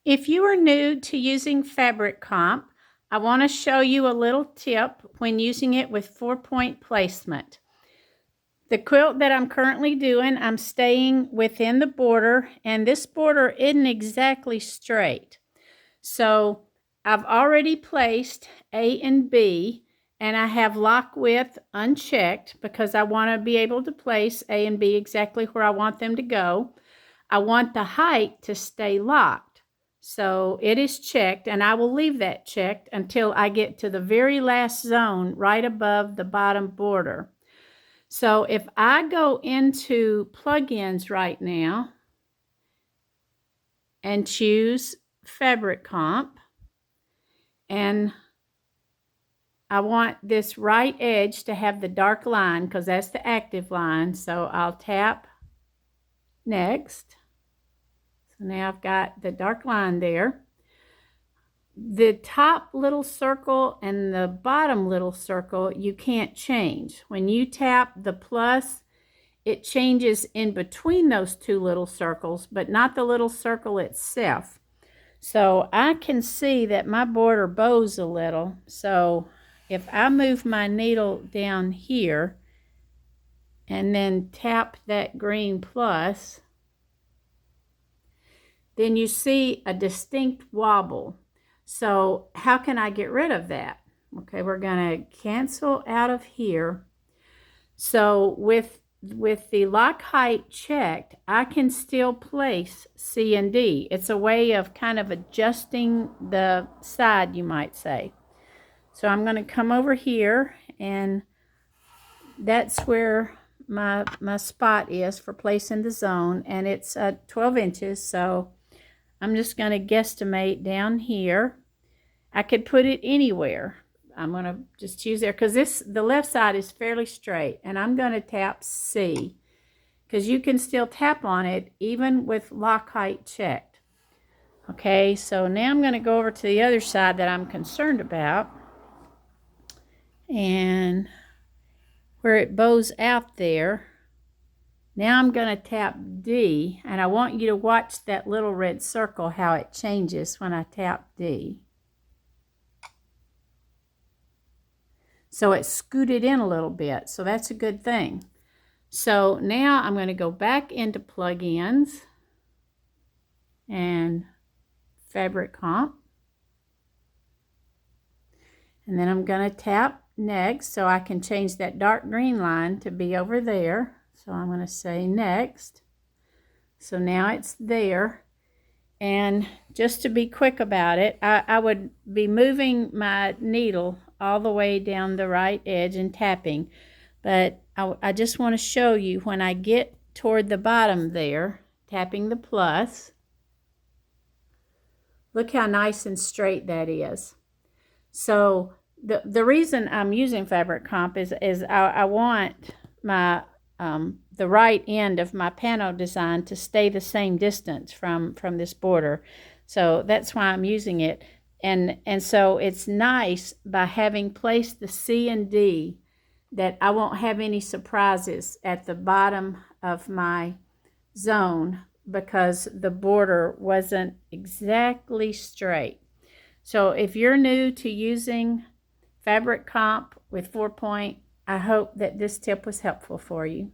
If you are new to using Fabric Comp, I want to show you a little tip when using it with 4-point placement. The quilt that I'm currently doing, I'm staying within the border, and this border isn't exactly straight. So I've already placed A and B, and I have lock width unchecked because I want to be able to place A and B exactly where I want them to go. I want the height to stay locked. So it is checked, and I will leave that checked until I get to the very last zone right above the bottom border. So if I go into plugins right now and choose Fabric Comp, and I want this right edge to have the dark line because that's the active line. So I'll tap next. So now I've got the dark line there. The top little circle and the bottom little circle you can't change. When you tap the plus, it changes in between those two little circles, but not the little circle itself. So I can see that my border bows a little. So if I move my needle down here and then tap that green plus, then you see a distinct wobble. So how can I get rid of that? Okay, we're going to cancel out of here. So with the lock height checked, I can still place C and D. It's a way of kind of adjusting the side, you might say. So I'm going to come over here, and that's where my spot is for placing the zone, and it's 12 inches. So I'm just going to guesstimate down here. I could put it anywhere. I'm going to just choose there because the left side is fairly straight, and I'm going to tap C because you can still tap on it even with lock height checked. Okay, so now I'm going to go over to the other side that I'm concerned about, and where it bows out there, now I'm going to tap D, and I want you to watch that little red circle, how it changes when I tap D. So it scooted in a little bit, so that's a good thing. So now I'm going to go back into plugins and Fabric Comp. And then I'm going to tap next so I can change that dark green line to be over there. So I'm going to say next. So now it's there. And just to be quick about it, I would be moving my needle all the way down the right edge and tapping. But I just want to show you when I get toward the bottom there, tapping the plus. Look how nice and straight that is. So the reason I'm using Fabric Comp is I want my the right end of my pano design to stay the same distance from this border. So that's why I'm using it. And so it's nice by having placed the C and D that I won't have any surprises at the bottom of my zone because the border wasn't exactly straight. So if you're new to using Fabric Comp with 4-point, I hope that this tip was helpful for you.